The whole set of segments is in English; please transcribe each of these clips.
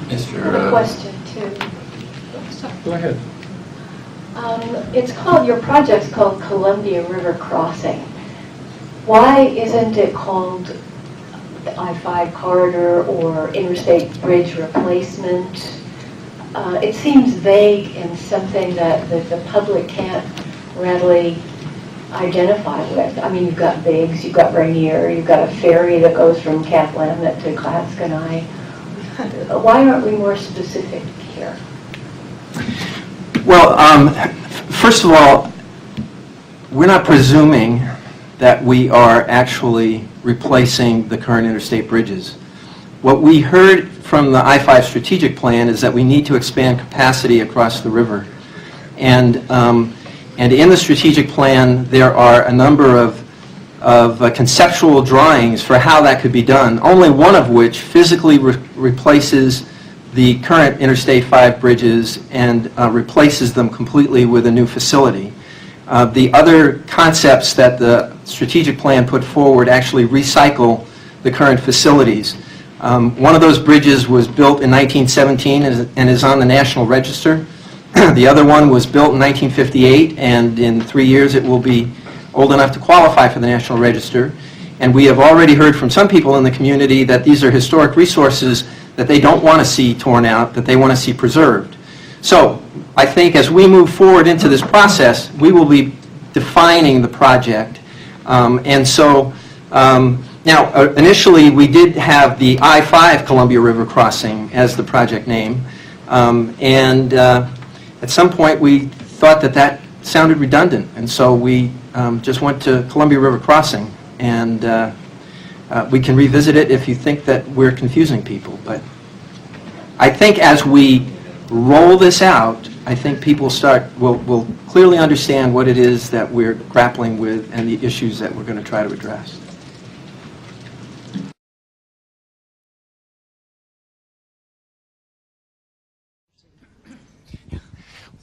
Mr. I have a question too. Go ahead. Your project's called Columbia River Crossing. Why isn't it called the I-5 corridor or interstate bridge replacement? It seems vague and something that the public can't readily identify with. I mean, you've got Biggs, you've got Rainier, you've got a ferry that goes from Cathlamet to Clatskanie. Why aren't we more specific here? Well, first of all, we're not presuming that we are actually replacing the current interstate bridges. What we heard from the I-5 strategic plan is that we need to expand capacity across the river. And in the strategic plan, there are a number of conceptual drawings for how that could be done, only one of which physically replaces the current Interstate 5 bridges and replaces them completely with a new facility. The other concepts that the strategic plan put forward actually recycle the current facilities. One of those bridges was built in 1917 and is on the National Register. The other one was built in 1958, and in 3 years it will be old enough to qualify for the National Register. And we have already heard from some people in the community that these are historic resources that they don't want to see torn out, that they want to see preserved. So I think as we move forward into this process, we will be defining the project. Now, initially we did have the I-5 Columbia River Crossing as the project name. At some point we thought that sounded redundant, and so we just went to Columbia River Crossing. And we can revisit it if you think that we're confusing people. But I think as we roll this out, I think people will clearly understand what it is that we're grappling with and the issues that we're going to try to address.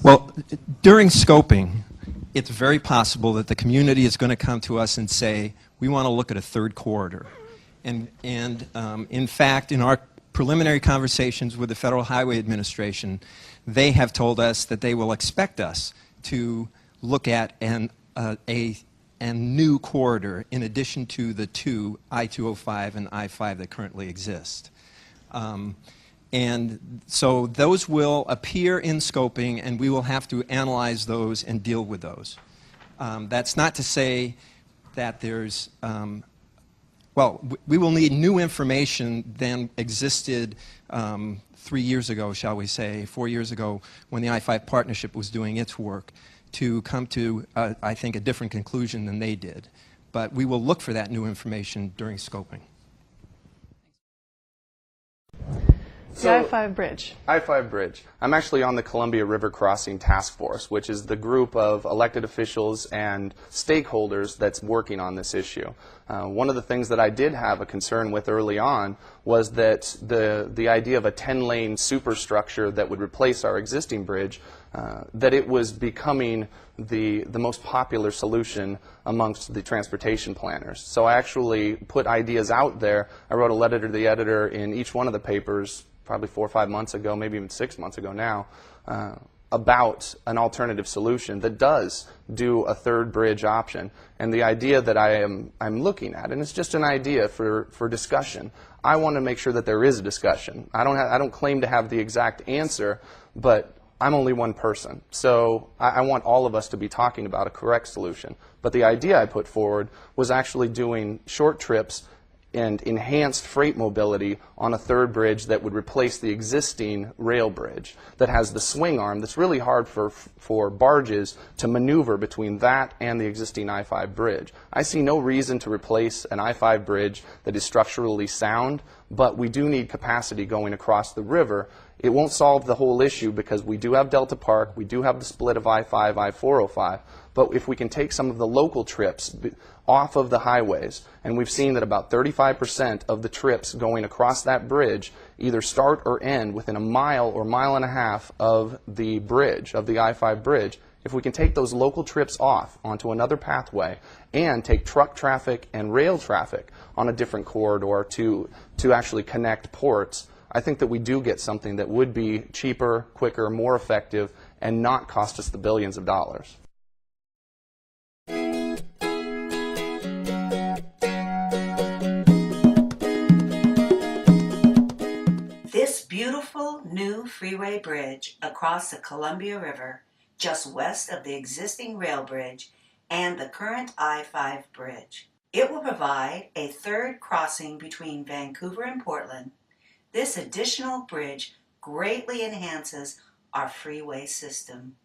Well, during scoping, it's very possible that the community is going to come to us and say, we want to look at a third corridor. And in fact, in our preliminary conversations with the Federal Highway Administration, they have told us that they will expect us to look at a new corridor in addition to the two, I-205 and I-5, that currently exist. And so those will appear in scoping, and we will have to analyze those and deal with those. That's not to say that there's, well, we will need new information than existed 3 years ago, shall we say, 4 years ago, when the I-5 partnership was doing its work, to come to, I think, a different conclusion than they did. But we will look for that new information during scoping. The I-5 bridge. I-5 bridge. I'm actually on the Columbia River Crossing Task Force, which is the group of elected officials and stakeholders that's working on this issue. One of the things that I did have a concern with early on was that the idea of a 10-lane superstructure that would replace our existing bridge, that it was becoming the most popular solution amongst the transportation planners. So I actually put ideas out there. I wrote a letter to the editor in each one of the papers probably 4 or 5 months ago, maybe even 6 months ago now, about an alternative solution that does do a third bridge option. And the idea that I'm looking at, and it's just an idea for discussion, I want to make sure that there is a discussion. I don't claim to have the exact answer, but I'm only one person. So I want all of us to be talking about a correct solution. But the idea I put forward was actually doing short trips and enhanced freight mobility on a third bridge that would replace the existing rail bridge that has the swing arm that's really hard for barges to maneuver between that and the existing I-5 bridge. I see no reason to replace an I-5 bridge that is structurally sound, but we do need capacity going across the river. It won't solve the whole issue because we do have Delta Park, we do have the split of I-5, I-405, but if we can take some of the local trips off of the highways, and we've seen that about 35% of the trips going across that bridge either start or end within a mile or mile and a half of the bridge, of the I-5 bridge, If we can take those local trips off onto another pathway and take truck traffic and rail traffic on a different corridor to actually connect ports, I think that we do get something that would be cheaper, quicker, more effective, and not cost us the billions of dollars. This beautiful new freeway bridge across the Columbia River, just west of the existing rail bridge and the current I-5 bridge. It will provide a third crossing between Vancouver and Portland. This additional bridge greatly enhances our freeway system.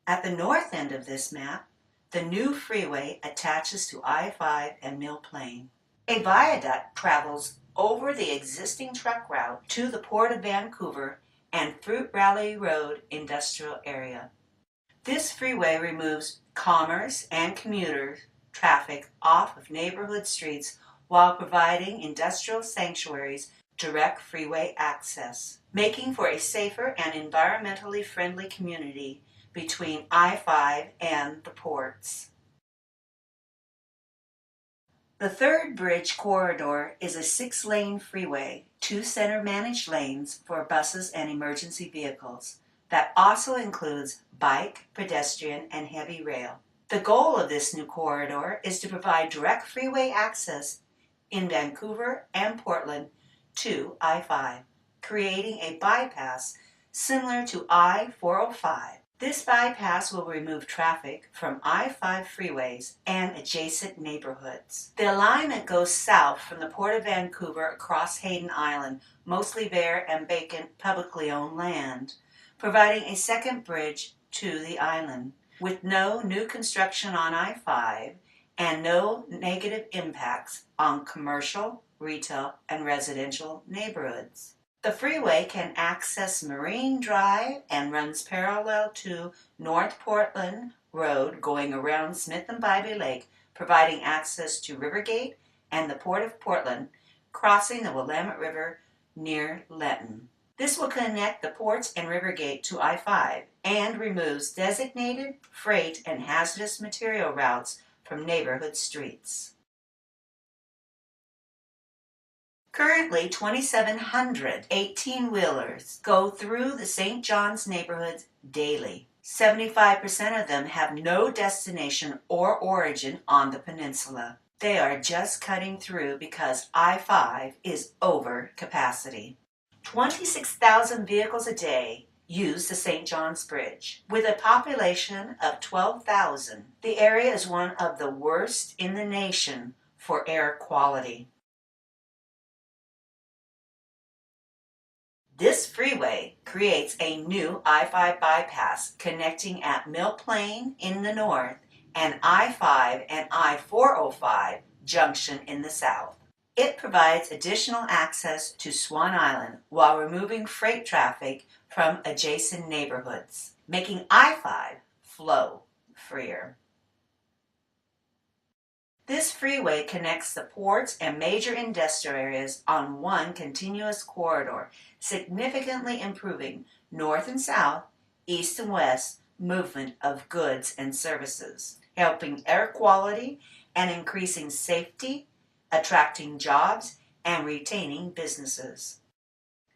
At the north end of this map, the new freeway attaches to I-5 and Mill Plain. A viaduct travels over the existing truck route to the Port of Vancouver and Fruit Valley Road industrial area. This freeway removes commerce and commuter traffic off of neighborhood streets while providing industrial sanctuaries direct freeway access, making for a safer and environmentally friendly community between I-5 and the ports. The third bridge corridor is a 6-lane freeway, 2 center-managed lanes for buses and emergency vehicles. That also includes bike, pedestrian, and heavy rail. The goal of this new corridor is to provide direct freeway access in Vancouver and Portland to I-5, creating a bypass similar to I-405. This bypass will remove traffic from I-5 freeways and adjacent neighborhoods. The alignment goes south from the Port of Vancouver across Hayden Island, mostly bare and vacant publicly owned land, providing a second bridge to the island, with no new construction on I-5 and no negative impacts on commercial, retail, and residential neighborhoods. The freeway can access Marine Drive and runs parallel to North Portland Road going around Smith and Bybee Lake, providing access to Rivergate and the Port of Portland, crossing the Willamette River near Lenton. This will connect the ports and Rivergate to I-5 and removes designated freight and hazardous material routes from neighborhood streets. Currently, 2,700 18-wheelers go through the St. John's neighborhoods daily. 75% of them have no destination or origin on the peninsula. They are just cutting through because I-5 is over capacity. 26,000 vehicles a day use the St. John's Bridge. With a population of 12,000, the area is one of the worst in the nation for air quality. This freeway creates a new I-5 bypass connecting at Mill Plain in the north and I-5 and I-405 junction in the south. It provides additional access to Swan Island while removing freight traffic from adjacent neighborhoods, making I-5 flow freer. This freeway connects the ports and major industrial areas on one continuous corridor, significantly improving north and south, east and west movement of goods and services, helping air quality and increasing safety, attracting jobs, and retaining businesses.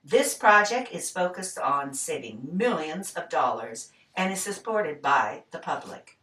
This project is focused on saving millions of dollars and is supported by the public.